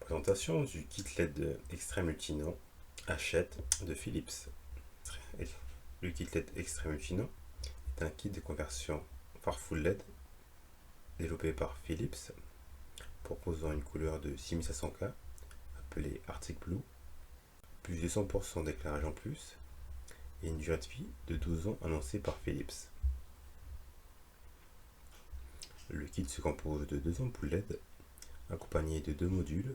Présentation du kit LED Extreme Ultino Hachette de Philips. Le kit LED Extreme Ultino est un kit de conversion phare full LED développé par Philips, proposant une couleur de 6500K appelée Arctic Blue, plus de 100% d'éclairage en plus et une durée de vie de 12 ans annoncée par Philips. Le kit se compose de 2 ampoules LED accompagnées de 2 modules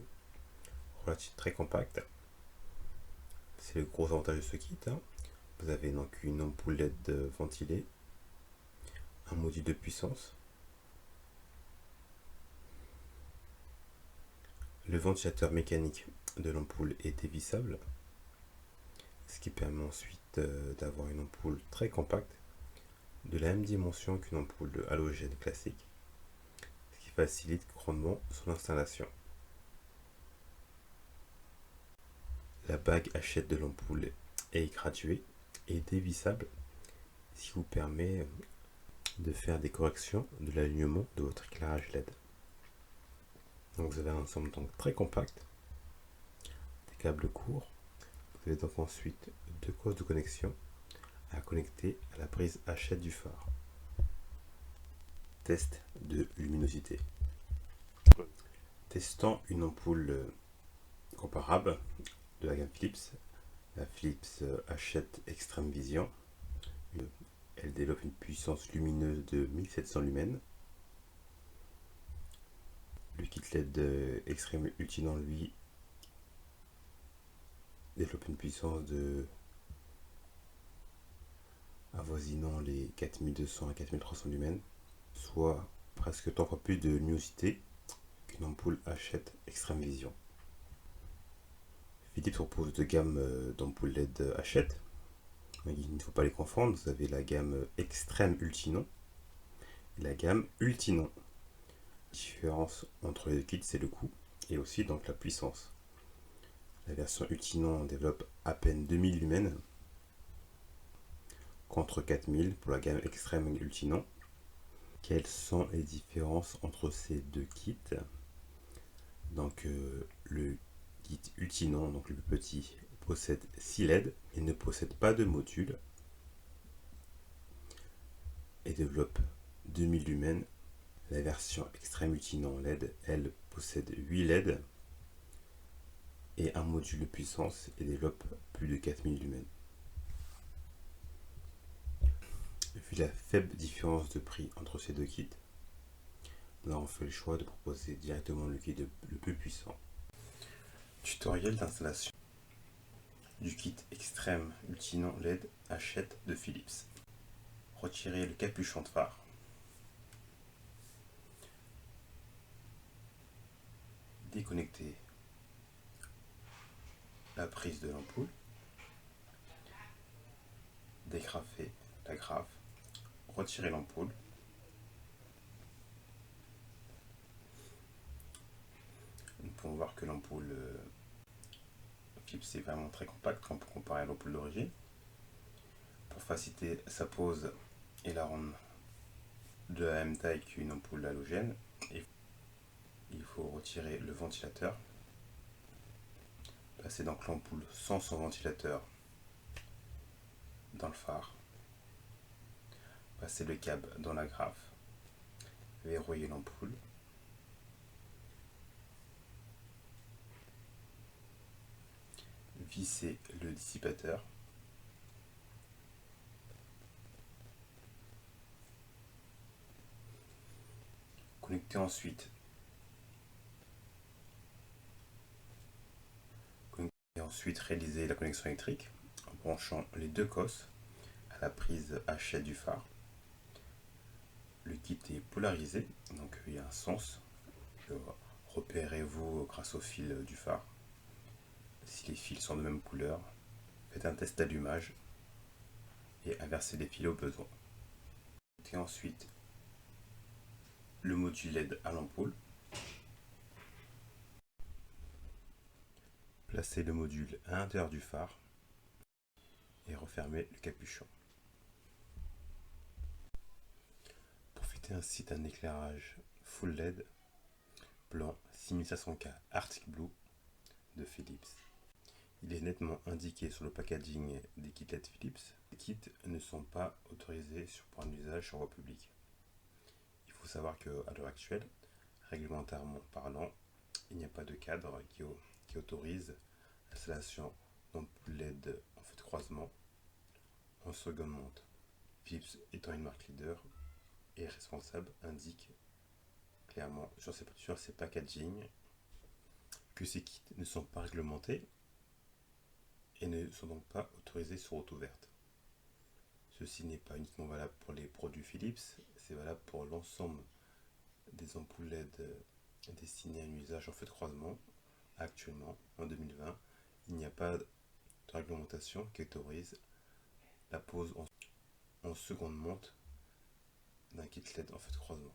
relativement très compacts. C'est le gros avantage de ce kit. Vous avez donc une ampoule LED ventilée, un module de puissance, le ventilateur mécanique de l'ampoule est dévissable, ce qui permet ensuite d'avoir une ampoule très compacte, de la même dimension qu'une ampoule halogène classique, ce qui facilite grandement son installation. La bague hachette de l'ampoule est graduée et dévissable, ce qui vous permet de faire des corrections de l'alignement de votre éclairage LED. Donc vous avez un ensemble donc très compact, des câbles courts. Vous avez donc ensuite 2 causes de connexion à connecter à la prise hachette du phare. Test de luminosité. Testant une ampoule comparable de la gamme Philips, la Philips Hachette Extreme Vision. Elle développe une puissance lumineuse de 1700 lumens. Le kit LED Extreme Ultino, lui, développe une puissance de avoisinant les 4200 à 4300 lumens, soit presque 3 fois plus de luminosité qu'une ampoule Hachette Extreme Vision. Philips propose 2 gammes d'ampoules LED Hachette. Il ne faut pas les confondre, vous avez la gamme Extreme Ultino et la gamme Ultino. La différence entre les deux kits, c'est le coût et aussi donc la puissance. La version Ultino développe à peine 2000 lumens contre 4000 pour la gamme Extreme Ultino. Quelles sont les différences entre ces deux kits? Donc le kit Ultino, donc le plus petit, possède 6 LED et ne possède pas de module et développe 2000 lumens. La version Extreme Ultino LED, elle, possède 8 LED et un module de puissance et développe plus de 4000 lumens. Vu la faible différence de prix entre ces deux kits, nous avons fait le choix de proposer directement le kit le plus puissant. Tutoriel d'installation du kit Extreme Ultino LED Hachette de Philips. Retirez le capuchon de phare. Déconnectez la prise de l'ampoule. Dégrafez la grafe. Retirez l'ampoule. Nous pouvons voir que l'ampoule Philips est vraiment très compacte quand on peut comparer à l'ampoule d'origine. Pour faciliter sa pose et la rendre de la même taille qu'une ampoule halogène, il faut retirer le ventilateur. Passer donc l'ampoule sans son ventilateur dans le phare. Passer le câble dans la grafe. Verrouiller l'ampoule. Visser le dissipateur. Connecter ensuite réaliser la connexion électrique en branchant les 2 cosses à la prise hachette du phare. Le kit est polarisé, donc il y a un sens. Repérez-vous grâce au fil du phare. Si les fils sont de même couleur, faites un test d'allumage et inversez les fils au besoin. Et ensuite le module LED à l'ampoule. Placez le module à l'intérieur du phare et refermez le capuchon. Profitez ainsi d'un éclairage full LED blanc 6500K Arctic Blue nettement indiqué sur le packaging des kits LED Philips, les kits ne sont pas autorisés pour un usage sur voie publique. Il faut savoir qu'à l'heure actuelle, réglementairement parlant, il n'y a pas de cadre qui autorise l'installation d'ampoules LED en feu de croisement en seconde monte. Philips étant une marque leader et responsable indique clairement sur ses packaging que ces kits ne sont pas réglementés et ne sont donc pas autorisés sur route ouverte. Ceci n'est pas uniquement valable pour les produits Philips, c'est valable pour l'ensemble des ampoules LED destinées à un usage en feu de croisement. Actuellement, en 2020, il n'y a pas de réglementation qui autorise la pose en seconde monte d'un kit LED en feu de croisement.